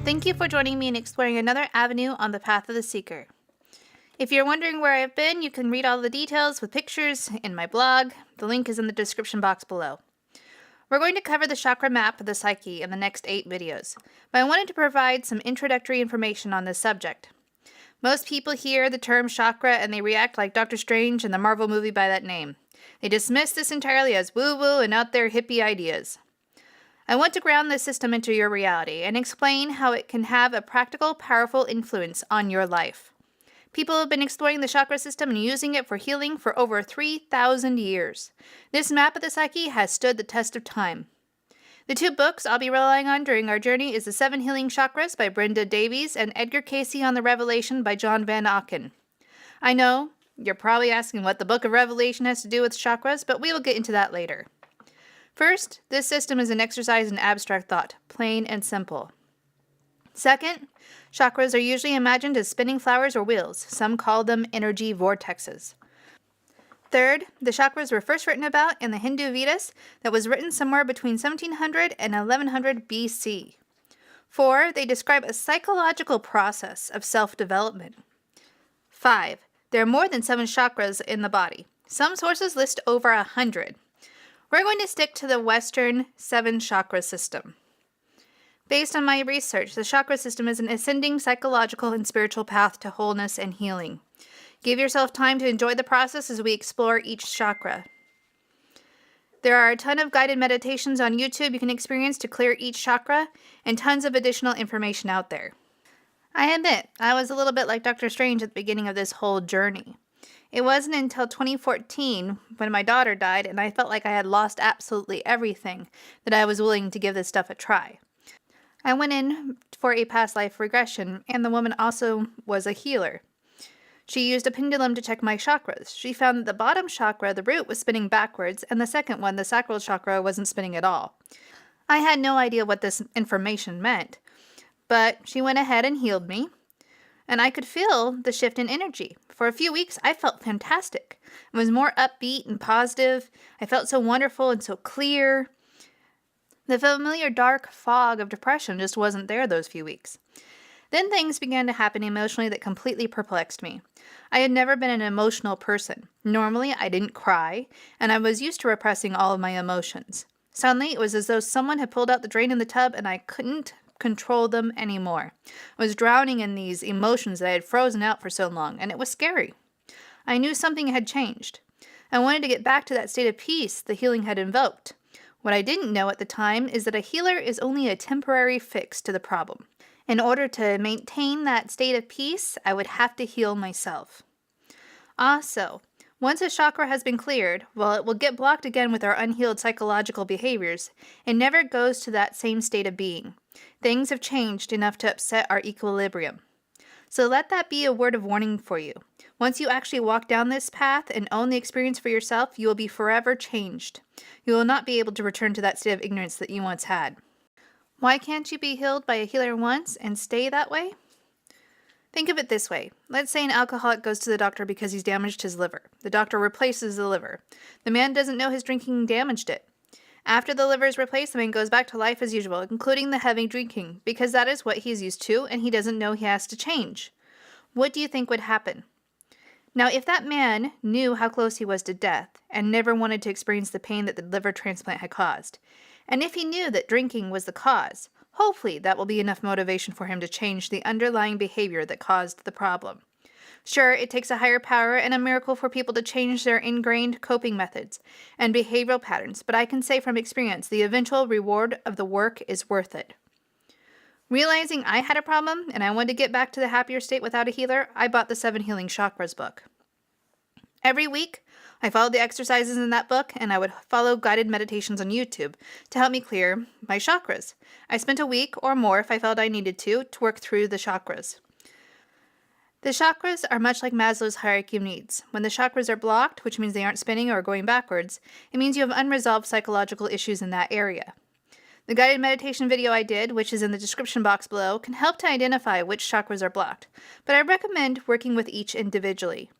Thank you for joining me in exploring another avenue on the path of the seeker. If you're wondering where I've been, you can read all the details with pictures in my blog. The link is in the description box below. We're going to cover the chakra map of the psyche in the next 8 videos, but I wanted to provide some introductory information on this subject. Most people hear the term chakra and they react like Dr. Strange in the Marvel movie by that name. They dismiss this entirely as woo-woo and out there hippie ideas. I want to ground this system into your reality and explain how it can have a practical, powerful influence on your life. People have been exploring the chakra system and using it for healing for over 3,000 years. This map of the psyche has stood the test of time. The 2 books I'll be relying on during our journey is The 7 Healing Chakras by Brenda Davies and Edgar Cayce on the Revelation by John Van Auken. I know, you're probably asking what the Book of Revelation has to do with chakras, but we will get into that later. First, this system is an exercise in abstract thought, plain and simple. Second, chakras are usually imagined as spinning flowers or wheels. Some call them energy vortexes. Third, the chakras were first written about in the Hindu Vedas that was written somewhere between 1700 and 1100 BC. 4, they describe a psychological process of self-development. 5, there are more than 7 chakras in the body. Some sources list over 100. We're going to stick to the Western 7 chakra system. Based on my research, the chakra system is an ascending psychological and spiritual path to wholeness and healing. Give yourself time to enjoy the process as we explore each chakra. There are a ton of guided meditations on YouTube you can experience to clear each chakra, and tons of additional information out there. I admit, I was a little bit like Dr. Strange at the beginning of this whole journey. It wasn't until 2014, when my daughter died, and I felt like I had lost absolutely everything, that I was willing to give this stuff a try. I went in for a past life regression, and the woman also was a healer. She used a pendulum to check my chakras. She found that the bottom chakra, the root, was spinning backwards, and the second one, the sacral chakra, wasn't spinning at all. I had no idea what this information meant, but she went ahead and healed me, and I could feel the shift in energy. For a few weeks, I felt fantastic. I was more upbeat and positive. I felt so wonderful and so clear. The familiar dark fog of depression just wasn't there those few weeks. Then things began to happen emotionally that completely perplexed me. I had never been an emotional person. Normally, I didn't cry, and I was used to repressing all of my emotions. Suddenly, it was as though someone had pulled out the drain in the tub and I couldn't control them anymore. I was drowning in these emotions that I had frozen out for so long, and it was scary. I knew something had changed. I wanted to get back to that state of peace the healing had invoked. What I didn't know at the time is that a healer is only a temporary fix to the problem. In order to maintain that state of peace, I would have to heal myself. Also, once a chakra has been cleared, while it will get blocked again with our unhealed psychological behaviors, it never goes to that same state of being. Things have changed enough to upset our equilibrium. So let that be a word of warning for you. Once you actually walk down this path and own the experience for yourself, you will be forever changed. You will not be able to return to that state of ignorance that you once had. Why can't you be healed by a healer once and stay that way? Think of it this way. Let's say an alcoholic goes to the doctor because he's damaged his liver. The doctor replaces the liver. The man doesn't know his drinking damaged it. After the liver is replaced, the man goes back to life as usual, including the heavy drinking, because that is what he's used to and he doesn't know he has to change. What do you think would happen? Now, if that man knew how close he was to death and never wanted to experience the pain that the liver transplant had caused, and if he knew that drinking was the cause, hopefully that will be enough motivation for him to change the underlying behavior that caused the problem. Sure, it takes a higher power and a miracle for people to change their ingrained coping methods and behavioral patterns, but I can say from experience the eventual reward of the work is worth it. Realizing I had a problem and I wanted to get back to the happier state without a healer, I bought the 7 Healing Chakras book. Every week, I followed the exercises in that book, and I would follow guided meditations on YouTube to help me clear my chakras. I spent a week or more, if I felt I needed to work through the chakras. The chakras are much like Maslow's hierarchy of needs. When the chakras are blocked, which means they aren't spinning or going backwards, it means you have unresolved psychological issues in that area. The guided meditation video I did, which is in the description box below, can help to identify which chakras are blocked, but I recommend working with each individually.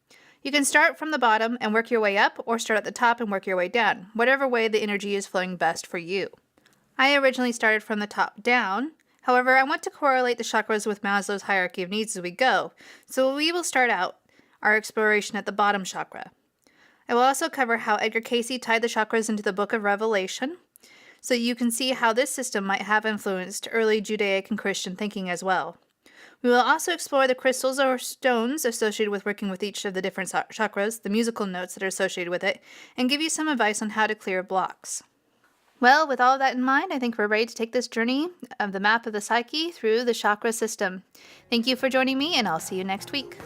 You can start from the bottom and work your way up, or start at the top and work your way down, whatever way the energy is flowing best for you. I originally started from the top down. However, I want to correlate the chakras with Maslow's hierarchy of needs as we go, so we will start out our exploration at the bottom chakra. I will also cover how Edgar Cayce tied the chakras into the Book of Revelation, so you can see how this system might have influenced early Judaic and Christian thinking as well. We will also explore the crystals or stones associated with working with each of the different chakras, the musical notes that are associated with it, and give you some advice on how to clear blocks. Well, with all of that in mind, I think we're ready to take this journey of the map of the psyche through the chakra system. Thank you for joining me, and I'll see you next week.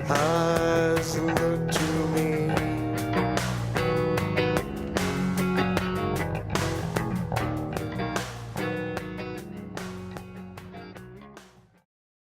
I